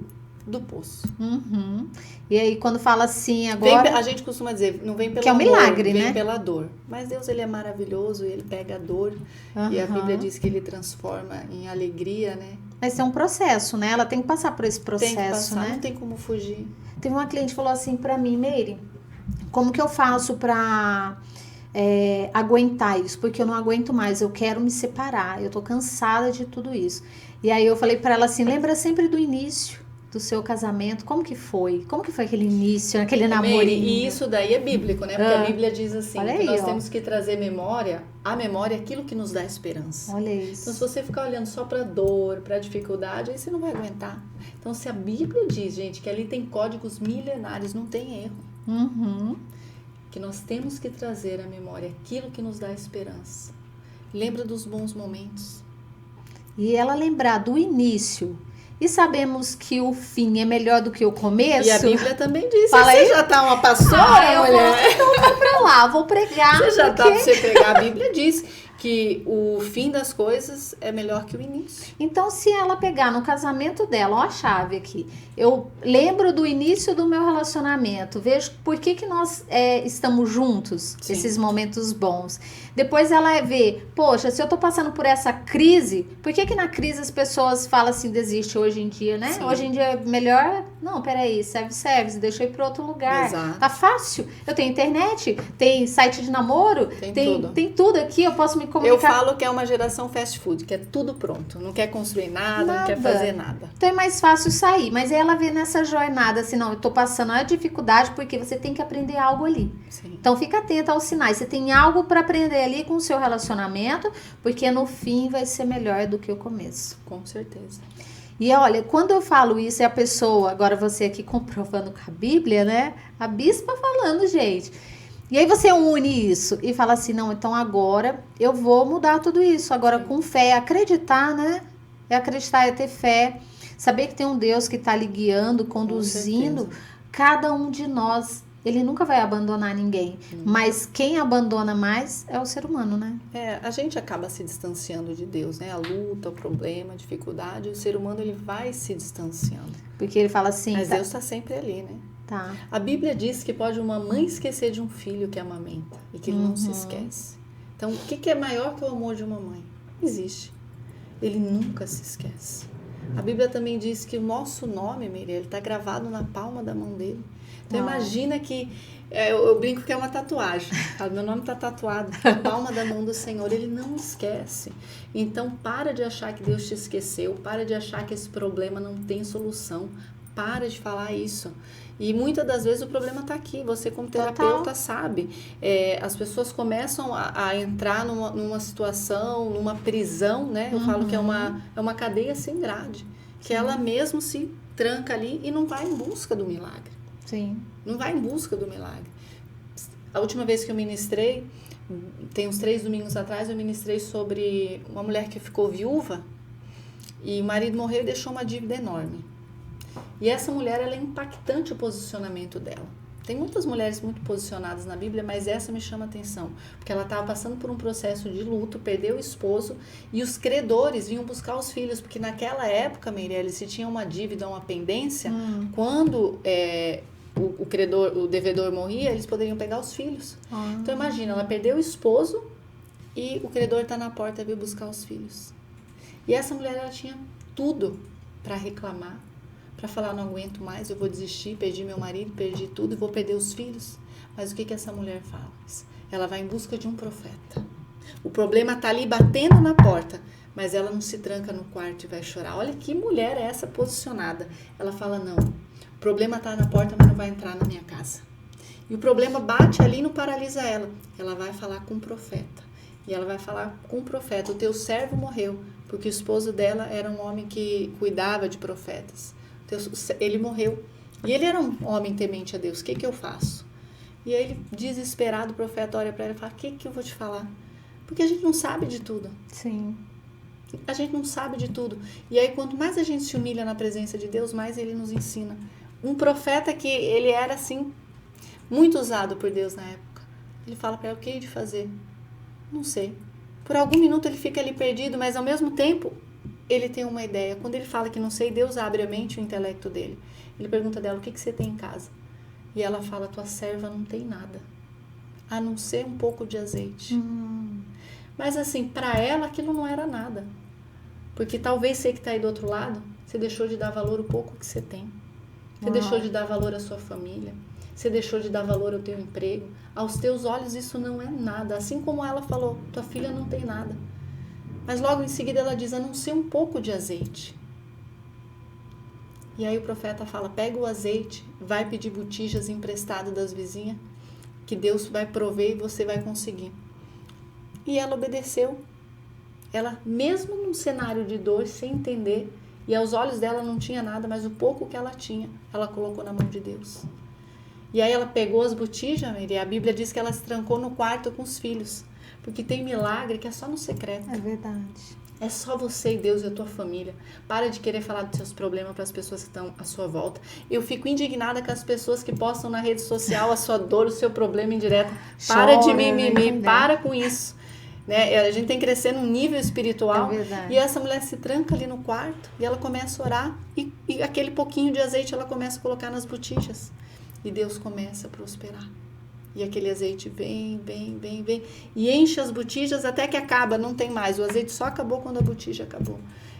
do poço. Uhum. E aí, quando fala assim, agora... a gente costuma dizer, não vem pelo que é um milagre, amor, né? Vem pela dor. Mas Deus, ele é maravilhoso, ele pega a dor. E a Bíblia diz que ele transforma em alegria, né? Mas é um processo, né? Ela tem que passar por esse processo, tem que passar, né? Não tem como fugir. Teve uma cliente que falou assim pra mim, Meire, como que eu faço pra aguentar isso? Porque eu não aguento mais, eu quero me separar, eu tô cansada de tudo isso. E aí eu falei pra ela assim, lembra sempre do início do seu casamento, como que foi? Como que foi aquele início, aquele namorinho? E isso daí é bíblico, né? Porque a Bíblia diz assim, que nós temos que trazer à memória aquilo que nos dá esperança. Olha isso. Então, se você ficar olhando só pra dor, pra dificuldade, aí você não vai aguentar. Então, se a Bíblia diz, gente, que ali tem códigos milenares, não tem erro. Uhum. Que nós temos que trazer à memória aquilo que nos dá esperança. Lembra dos bons momentos. E ela lembrar do início. E sabemos que o fim é melhor do que o começo. E a Bíblia também diz. Fala você aí. Já tá uma pastora, mulher? Então eu vou pra lá, vou pregar. Você já tá pra você pregar. A Bíblia diz que o fim das coisas é melhor que o início. Então, se ela pegar no casamento dela, ó a chave aqui. Eu lembro do início do meu relacionamento. Vejo por que nós estamos juntos, Sim. Esses momentos bons. Depois ela vê, poxa, se eu tô passando por essa crise, por que na crise as pessoas falam assim, desiste hoje em dia, né? Sim. Hoje em dia é melhor... Não, peraí, service, deixa eu ir para outro lugar. Exato. Tá fácil. Eu tenho internet, tem site de namoro, tem tudo aqui, eu posso me me Eu comunicar. falo que é uma geração fast food, que é tudo pronto. Não quer construir nada, não quer fazer nada. Então é mais fácil sair. Mas aí ela vê nessa jornada, assim, não, eu tô passando a dificuldade porque você tem que aprender algo ali. Sim. Então fica atenta aos sinais. Você tem algo para aprender ali com o seu relacionamento, porque no fim vai ser melhor do que o começo. Com certeza. E olha, quando eu falo isso, é a pessoa, agora você aqui comprovando com a Bíblia, né? A bispa falando, gente. E aí você une isso e fala assim, não, então agora eu vou mudar tudo isso. Agora com fé, acreditar, né? É acreditar, é ter fé. Saber que tem um Deus que está lhe guiando, conduzindo. Cada um de nós, ele nunca vai abandonar ninguém. Mas quem abandona mais é o ser humano, né? A gente acaba se distanciando de Deus, né? A luta, o problema, a dificuldade, o ser humano ele vai se distanciando. Porque ele fala assim... Mas Deus está sempre ali, né? Tá. A Bíblia diz que pode uma mãe esquecer de um filho que amamenta e que ele não se esquece. Então, o que é maior que o amor de uma mãe? Não existe. Ele nunca se esquece. A Bíblia também diz que o nosso nome, Miriam, ele está gravado na palma da mão dele. Então, imagina que... eu brinco que é uma tatuagem. Meu nome está tatuado na palma da mão do Senhor. Ele não esquece. Então, para de achar que Deus te esqueceu. Para de achar que esse problema não tem solução. Para de falar isso. E muitas das vezes o problema está aqui. Você como terapeuta sabe. As pessoas começam a entrar numa situação, numa prisão, né? Eu falo que é uma cadeia sem grade. Que ela mesmo se tranca ali e não vai em busca do milagre. Sim. Não vai em busca do milagre. A última vez que eu ministrei, tem uns 3 domingos atrás, eu ministrei sobre uma mulher que ficou viúva e o marido morreu e deixou uma dívida enorme. E essa mulher, ela é impactante o posicionamento dela. Tem muitas mulheres muito posicionadas na Bíblia, mas essa me chama a atenção, porque ela estava passando por um processo de luto, perdeu o esposo e os credores vinham buscar os filhos, porque naquela época, Meirelles, se tinha uma dívida, uma pendência, quando o credor, o devedor morria, eles poderiam pegar os filhos. Então imagina, ela perdeu o esposo e o credor está na porta e veio buscar os filhos. E essa mulher, ela tinha tudo para reclamar, para falar, não aguento mais, eu vou desistir, perdi meu marido, perdi tudo e vou perder os filhos. Mas o que essa mulher faz? Ela vai em busca de um profeta. O problema está ali batendo na porta, mas ela não se tranca no quarto e vai chorar. Olha que mulher é essa posicionada. Ela fala, não, o problema está na porta, mas não vai entrar na minha casa. E o problema bate ali e não paralisa ela. Ela vai falar com o profeta. E ela vai falar com o profeta, o teu servo morreu, porque o esposo dela era um homem que cuidava de profetas. Ele morreu. E ele era um homem temente a Deus. O que eu faço? E aí ele, desesperado, o profeta olha para ela e fala, o que eu vou te falar? Porque a gente não sabe de tudo. Sim. A gente não sabe de tudo. E aí, quanto mais a gente se humilha na presença de Deus, mais ele nos ensina. Um profeta que ele era, assim, muito usado por Deus na época. Ele fala para ela, o que é de fazer? Não sei. Por algum minuto ele fica ali perdido, mas ao mesmo tempo ele tem uma ideia. Quando ele fala que não sei, Deus abre a mente e o intelecto dele. Ele pergunta dela, o que você tem em casa? E ela fala, tua serva não tem nada, a não ser um pouco de azeite. Mas assim, para ela aquilo não era nada. Porque talvez você que está aí do outro lado, você deixou de dar valor ao pouco que você tem. Você deixou de dar valor à sua família. Você deixou de dar valor ao teu emprego. Aos teus olhos isso não é nada. Assim como ela falou, tua filha não tem nada. Mas logo em seguida ela diz, a não ser um pouco de azeite. E aí o profeta fala, pega o azeite, vai pedir botijas emprestado das vizinhas, que Deus vai prover e você vai conseguir. E ela obedeceu. Ela, mesmo num cenário de dor, sem entender, e aos olhos dela não tinha nada, mas o pouco que ela tinha, ela colocou na mão de Deus. E aí ela pegou as botijas, e a Bíblia diz que ela se trancou no quarto com os filhos. Porque tem milagre que é só no secreto. É verdade. É só você e Deus e a tua família. Para de querer falar dos seus problemas para as pessoas que estão à sua volta. Eu fico indignada com as pessoas que postam na rede social a sua dor, o seu problema indireto. Para de mimimi, para com isso. Né? A gente tem que crescer num nível espiritual. É verdade. E essa mulher se tranca ali no quarto e ela começa a orar. E aquele pouquinho de azeite ela começa a colocar nas botijas. E Deus começa a prosperar. E aquele azeite vem, e enche as botijas até que acaba, não tem mais. O azeite só acabou quando a botija acabou.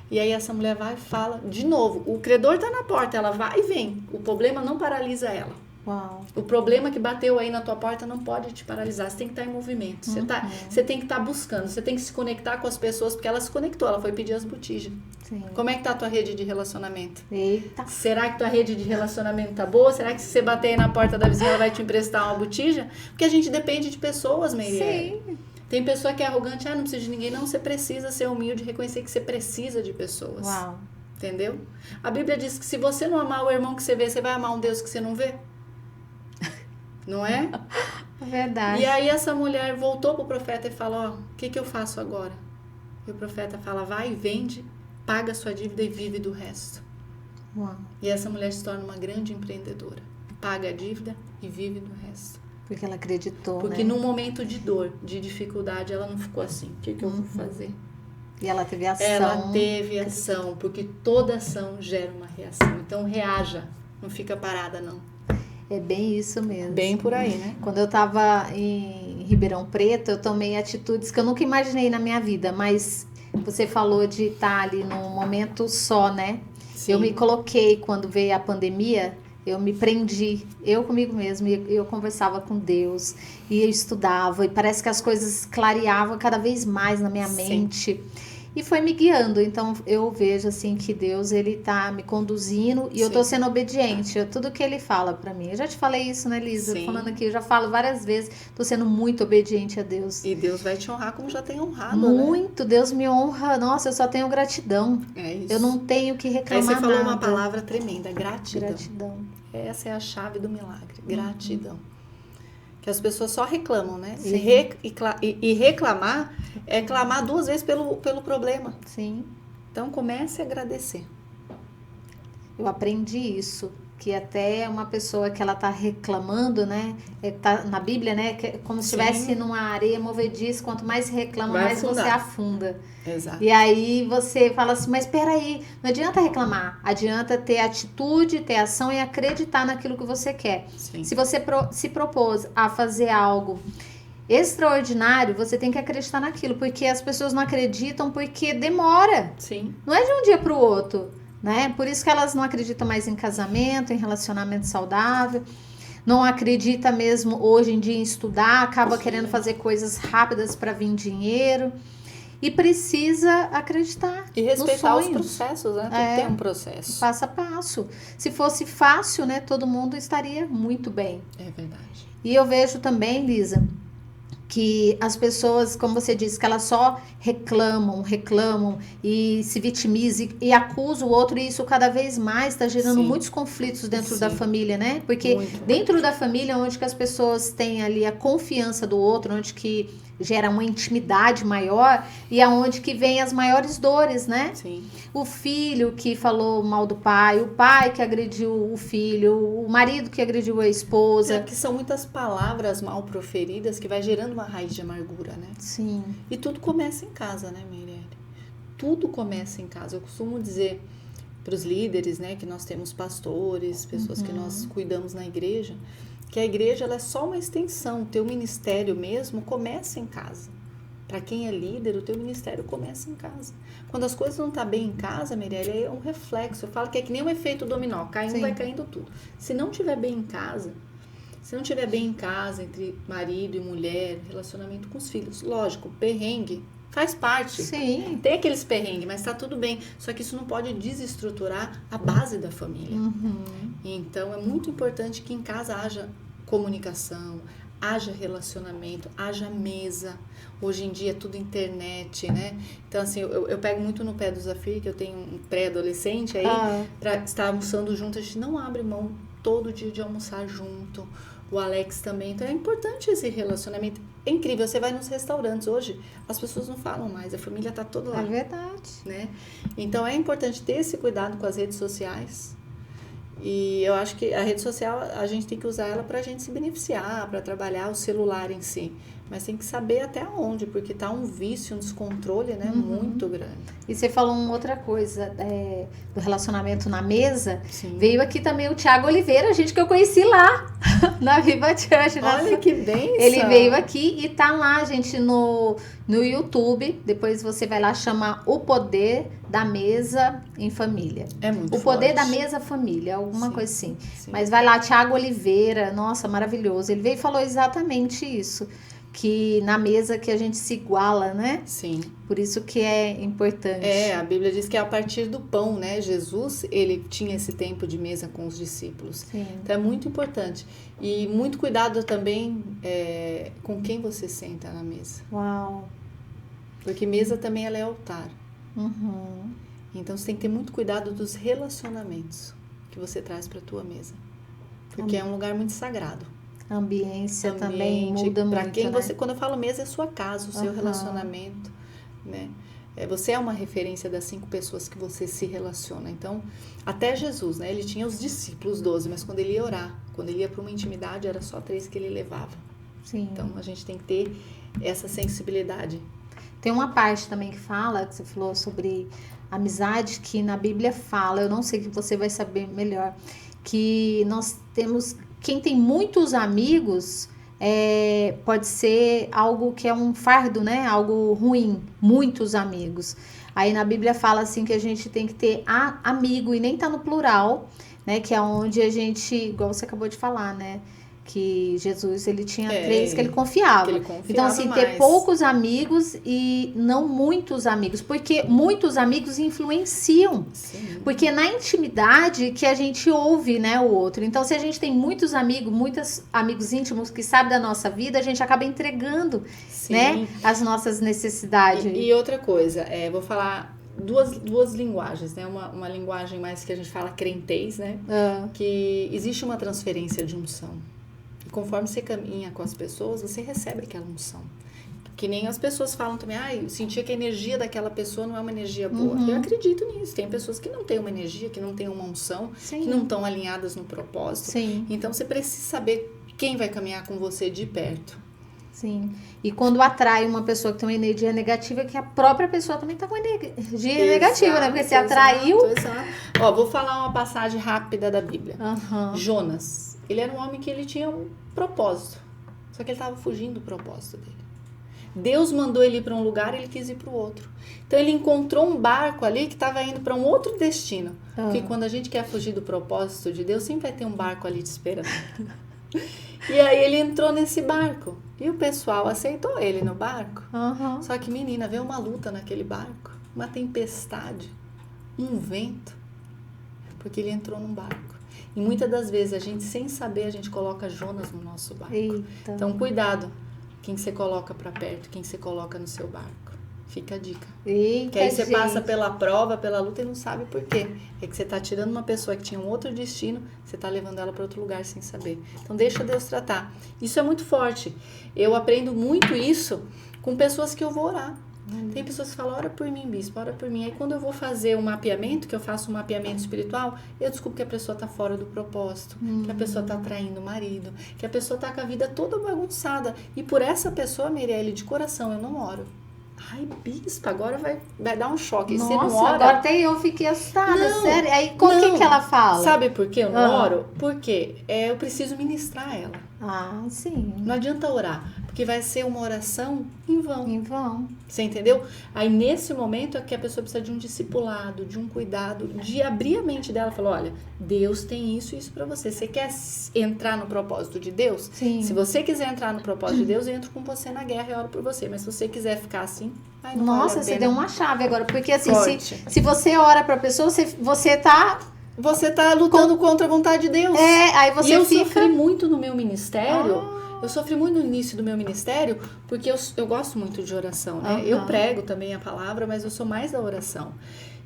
E aí essa mulher vai e fala de novo. O credor está na porta, ela vai e vem. O problema não paralisa ela. Uau. O problema que bateu aí na tua porta não pode te paralisar. Você tem que estar em movimento. Você tem que estar buscando. Você tem que se conectar com as pessoas, porque ela se conectou. Ela foi pedir as botijas. Sim. Como é que tá a tua rede de relacionamento? Eita. Será que tua rede de relacionamento tá boa? Será que se você bater aí na porta da vizinha, ela vai te emprestar uma botija? Porque a gente depende de pessoas, Meirelle. Sim. Tem pessoa que é arrogante. Não precisa de ninguém. Não, você precisa ser humilde e reconhecer que você precisa de pessoas. Uau. Entendeu? A Bíblia diz que se você não amar o irmão que você vê, você vai amar um Deus que você não vê? Não é? É verdade. E aí essa mulher voltou pro profeta e falou, o que eu faço agora? E o profeta fala, vai, vende, paga a sua dívida e vive do resto. Uau. E essa mulher se torna uma grande empreendedora. Paga a dívida e vive do resto. Porque ela acreditou, Porque né? num momento de dor, de dificuldade, ela não ficou assim, o que eu vou fazer? E ela teve ação. Ela teve ação, porque toda ação gera uma reação. Então reaja, não fica parada não. É bem isso mesmo. Bem por aí, né? Quando eu tava em Ribeirão Preto, eu tomei atitudes que eu nunca imaginei na minha vida, mas você falou de estar ali num momento só, né? Sim. Eu me coloquei, quando veio a pandemia, eu me prendi, eu comigo mesma, e eu conversava com Deus, e eu estudava, e parece que as coisas clareavam cada vez mais na minha mente. E foi me guiando, então eu vejo assim que Deus, ele tá me conduzindo e eu tô sendo obediente a tudo que ele fala pra mim. Eu já te falei isso, né, Lisa? Sim. Falando aqui, eu já falo várias vezes, tô sendo muito obediente a Deus. E Deus vai te honrar como já tem honrado, Muito, né? Deus me honra. Nossa, eu só tenho gratidão. É isso. Eu não tenho que reclamar nada. Aí você falou nada. uma palavra tremenda, gratidão. Gratidão. Essa é a chave do milagre, gratidão. Que as pessoas só reclamam, né? Sim. E reclamar é clamar 2 vezes pelo problema. Sim. Então comece a agradecer. Eu aprendi isso, que até uma pessoa que ela tá reclamando, né? Tá na Bíblia, né? Que é como se estivesse numa areia movediça, quanto mais reclama, Vai mais afundar. você afunda. Exato. E aí você fala assim, mas peraí, não adianta reclamar, adianta ter atitude, ter ação e acreditar naquilo que você quer. Sim. Se você se propôs a fazer algo extraordinário, você tem que acreditar naquilo, porque as pessoas não acreditam porque demora. Sim. Não é de um dia para o outro, né? Por isso que elas não acreditam mais em casamento, em relacionamento saudável. Não acredita mesmo hoje em dia em estudar, acaba querendo fazer coisas rápidas para vir dinheiro. E precisa acreditar. E respeitar os nos sonhos. processos, né? Tem que ter um processo. Passo a passo. Se fosse fácil, né? Todo mundo estaria muito bem. É verdade. E eu vejo também, Lisa, que as pessoas, como você disse, que elas só reclamam e se vitimizam e acusam o outro, e isso cada vez mais está gerando muitos conflitos dentro da família, né? Porque dentro da família, onde que as pessoas têm ali a confiança do outro, onde que gera uma intimidade maior e aonde que vem as maiores dores, né? Sim. O filho que falou mal do pai, o pai que agrediu o filho, o marido que agrediu a esposa. Que são muitas palavras mal proferidas que vai gerando uma raiz de amargura, né? Sim. E tudo começa em casa, né, Meirelle? Tudo começa em casa. Eu costumo dizer para os líderes, né, que nós temos pastores, pessoas que nós cuidamos na igreja, que a igreja ela é só uma extensão. O teu ministério mesmo começa em casa. Para quem é líder, o teu ministério começa em casa. Quando as coisas não estão bem em casa, Meirelle, é um reflexo. Eu falo que é que nem um efeito dominó. Cai um, vai caindo tudo. Se não estiver bem em casa, entre marido e mulher, relacionamento com os filhos, lógico, perrengue faz parte. Sim. Tem aqueles perrengues, mas tá tudo bem. Só que isso não pode desestruturar a base da família. Então, é muito importante que em casa haja comunicação, haja relacionamento, haja mesa. Hoje em dia é tudo internet, né? Então, assim, eu pego muito no pé do Zafir, que eu tenho um pré-adolescente aí, pra estar almoçando junto. A gente não abre mão todo dia de almoçar junto. O Alex também. Então, é importante esse relacionamento. É incrível, você vai nos restaurantes hoje, as pessoas não falam mais, a família tá toda lá. É verdade. Né? Então, é importante ter esse cuidado com as redes sociais. E eu acho que a rede social, a gente tem que usar ela pra gente se beneficiar, para trabalhar o celular em si. Mas tem que saber até onde, porque tá um vício, um descontrole, né? Muito grande. E você falou uma outra coisa do relacionamento na mesa. Sim. Veio aqui também o Thiago Oliveira, gente que eu conheci lá na Viva Church. Olha que bênção! Ele veio aqui e tá lá, gente, no YouTube. Depois você vai lá, chama O Poder da Mesa em Família. É muito O Poder forte. da Mesa Família, alguma coisa assim. Sim. Mas vai lá, Thiago Oliveira, nossa, maravilhoso. Ele veio e falou exatamente isso. Que na mesa que a gente se iguala, né? Sim. Por isso que é importante. A Bíblia diz que é a partir do pão, né? Jesus, ele tinha esse tempo de mesa com os discípulos. Sim. Então é muito importante. E muito cuidado também com quem você senta na mesa. Uau. Porque mesa também ela é altar. Uhum. Então você tem que ter muito cuidado dos relacionamentos que você traz para a tua mesa. Porque é um lugar muito sagrado. A ambiência também muda pra muito, quem né? você, quando eu falo mesa, é a sua casa, o seu relacionamento, né? Você é uma referência das 5 pessoas que você se relaciona. Então, até Jesus, né? Ele tinha os discípulos 12, mas quando ele ia orar, quando ele ia para uma intimidade, era só 3 que ele levava. Sim. Então, a gente tem que ter essa sensibilidade. Tem uma parte também que fala, que você falou sobre amizade, que na Bíblia fala, eu não sei, que você vai saber melhor, que nós temos, quem tem muitos amigos, pode ser algo que é um fardo, né? Algo ruim, muitos amigos. Aí na Bíblia fala assim que a gente tem que ter amigo, e nem tá no plural, né? Que é onde a gente, igual você acabou de falar, né? Que Jesus, ele tinha 3 que ele confiava. Então, assim, mais. ter poucos amigos e não muitos amigos. Porque muitos amigos influenciam. Sim. Porque na intimidade que a gente ouve, né, o outro. Então, se a gente tem muitos amigos íntimos que sabem da nossa vida, a gente acaba entregando, né, as nossas necessidades. E outra coisa, vou falar duas linguagens, né? Uma linguagem mais que a gente fala crentez, né? Que existe uma transferência de unção. E conforme você caminha com as pessoas, você recebe aquela unção. Que nem as pessoas falam também, eu sentia que a energia daquela pessoa não é uma energia boa. Eu acredito nisso. Tem pessoas que não têm uma energia, que não têm uma unção, que não estão alinhadas no propósito. Sim. Então você precisa saber quem vai caminhar com você de perto. Sim. E quando atrai uma pessoa que tem uma energia negativa, é que a própria pessoa também tá com energia negativa, né? Porque você atraiu. Exato. Ó, vou falar uma passagem rápida da Bíblia. Jonas. Ele era um homem que ele tinha um propósito. Só que ele estava fugindo do propósito dele. Deus mandou ele ir para um lugar e ele quis ir para o outro. Então ele encontrou um barco ali que estava indo para um outro destino. Porque quando a gente quer fugir do propósito de Deus, sempre vai ter um barco ali te esperando. E aí ele entrou nesse barco. E o pessoal aceitou ele no barco. Só que, menina, veio uma luta naquele barco. Uma tempestade. Um vento. Porque ele entrou num barco. E muitas das vezes, a gente, sem saber, a gente coloca Jonas no nosso barco. Eita. Então, cuidado. Quem você coloca pra perto, quem você coloca no seu barco. Fica a dica. Eita, que aí você passa pela prova, pela luta e não sabe por quê. É que você tá tirando uma pessoa que tinha um outro destino, você tá levando ela para outro lugar sem saber. Então deixa Deus tratar. Isso é muito forte. Eu aprendo muito isso com pessoas que eu vou orar. Tem pessoas que falam, ora por mim, bispo, ora por mim. Aí quando eu vou fazer um mapeamento, que eu faço um mapeamento espiritual, eu descubro que a pessoa tá fora do propósito, que a pessoa tá traindo o marido, que a pessoa tá com a vida toda bagunçada. E por essa pessoa, Mirelle, de coração, eu não oro. Ai, bispo, agora vai dar um choque. Nossa, você não ora? Agora até eu fiquei assustada, sério. Aí com quem que ela fala? Sabe por que eu não oro? Porque eu preciso ministrar ela. Sim. Não adianta orar, porque vai ser uma oração em vão. Em vão. Você entendeu? Aí nesse momento é que a pessoa precisa de um discipulado, de um cuidado, de abrir a mente dela e falar, olha, Deus tem isso e isso pra você. Você quer entrar no propósito de Deus? Sim. Se você quiser entrar no propósito de Deus, eu entro com você na guerra e oro por você. Mas se você quiser ficar assim, aí não Nossa, vale a você pena. deu uma chave agora. Porque assim, Forte. se você ora pra pessoa, você tá... Você tá lutando contra a vontade de Deus. Aí você eu fica... sofri muito no meu ministério. Eu sofri muito no início do meu ministério, porque eu gosto muito de oração, né? Eu prego também a palavra, mas eu sou mais da oração.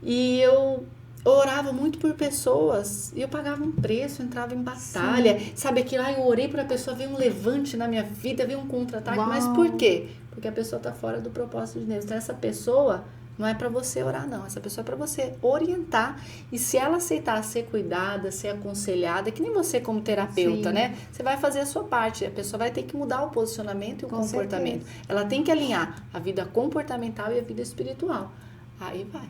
E eu orava muito por pessoas, e eu pagava um preço, entrava em batalha. Sim. Sabe aquilo, eu orei por a pessoa, veio um levante na minha vida, veio um contra-ataque. Mas por quê? Porque a pessoa tá fora do propósito de Deus. Então essa pessoa Não é para você orar, não. Essa pessoa é para você orientar. E se ela aceitar ser cuidada, ser aconselhada, que nem você como terapeuta, Sim. né? Você vai fazer a sua parte. A pessoa vai ter que mudar o posicionamento e o Com comportamento. certeza. Ela tem que alinhar a vida comportamental e a vida espiritual. Aí vai.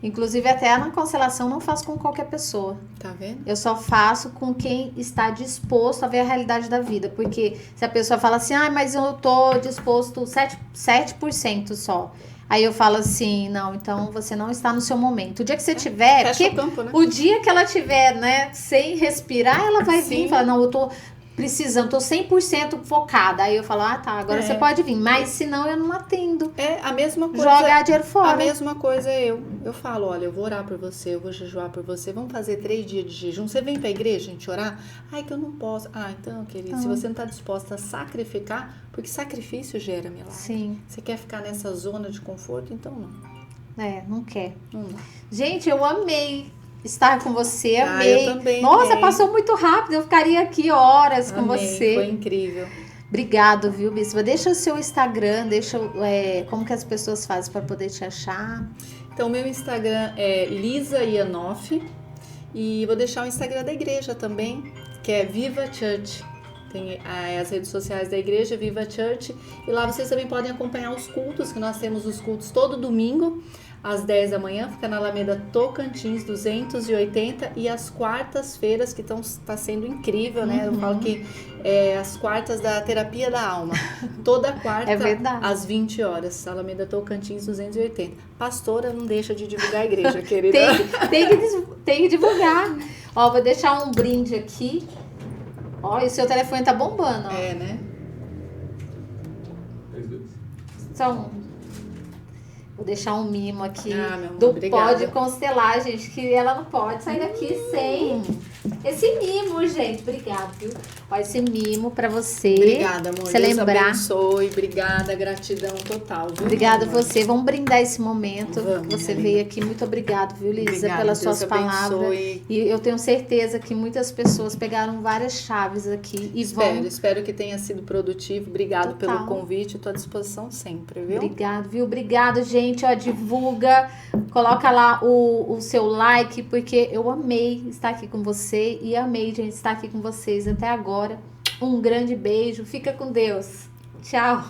Inclusive, até na constelação não faço com qualquer pessoa. Tá vendo? Eu só faço com quem está disposto a ver a realidade da vida. Porque se a pessoa fala assim, mas eu tô disposto 7% só. Aí eu falo assim, não, então você não está no seu momento. O dia que você tiver, Fecha porque o campo, né? o dia que ela tiver, né, sem respirar, ela vai vir Sim. e falar, não, eu tô precisando, tô 100% focada. Aí eu falo, tá, agora você pode vir. Mas senão eu não atendo. É a mesma coisa. Jogar dinheiro fora. A mesma coisa eu falo, olha, eu vou orar por você, eu vou jejuar por você, vamos fazer 3 dias de jejum. Você vem pra igreja, gente, orar? Ai, que eu não posso. Então, querido, se você não tá disposta a sacrificar, porque sacrifício gera milagre. Sim. Você quer ficar nessa zona de conforto? Então não. Não quer. Não dá. Gente, eu amei estar com você, amei. Eu também Nossa, amei. passou muito rápido, eu ficaria aqui horas com Amei, você. Foi incrível. Obrigado, viu, Bispa? Deixa o seu Instagram, como que as pessoas fazem para poder te achar. Então, meu Instagram é Lisa Ianoff e vou deixar o Instagram da igreja também, que é Viva Church. Tem as redes sociais da igreja, Viva Church, e lá vocês também podem acompanhar os cultos, que nós temos os cultos todo domingo, às 10 da manhã, fica na Alameda Tocantins 280, e às quartas-feiras, que tá sendo incrível, né? Eu falo que é as quartas da terapia da alma, toda quarta, É verdade. às 20 horas, Alameda Tocantins 280. Pastora, não deixa de divulgar a igreja, querida. Tem que divulgar. Ó, vou deixar um brinde aqui. Ó, e o seu telefone tá bombando, ó. Né? Vou deixar um mimo aqui meu amor, do obrigada. Pode Constelar, gente, que ela não pode sair daqui sem esse mimo, gente. Obrigada, viu? Ó, esse mimo pra você. Obrigada, amor. Você Deus lembrar. abençoe. Obrigada, gratidão total, viu? Obrigada amor? você. Vamos brindar esse momento. Vamos, Você minha veio linda. aqui. Muito obrigado, viu, Lisa, Obrigada, pelas Deus suas palavras. abençoe. E eu tenho certeza que muitas pessoas pegaram várias chaves aqui e vão. Espero que tenha sido produtivo. Obrigado Total. pelo convite. Estou à disposição sempre, viu? Obrigado, viu? Obrigado, gente. Ó, divulga, coloca lá o seu like, porque eu amei estar aqui com você e amei, gente, estar aqui com vocês até agora. Um grande beijo. Fica com Deus. Tchau.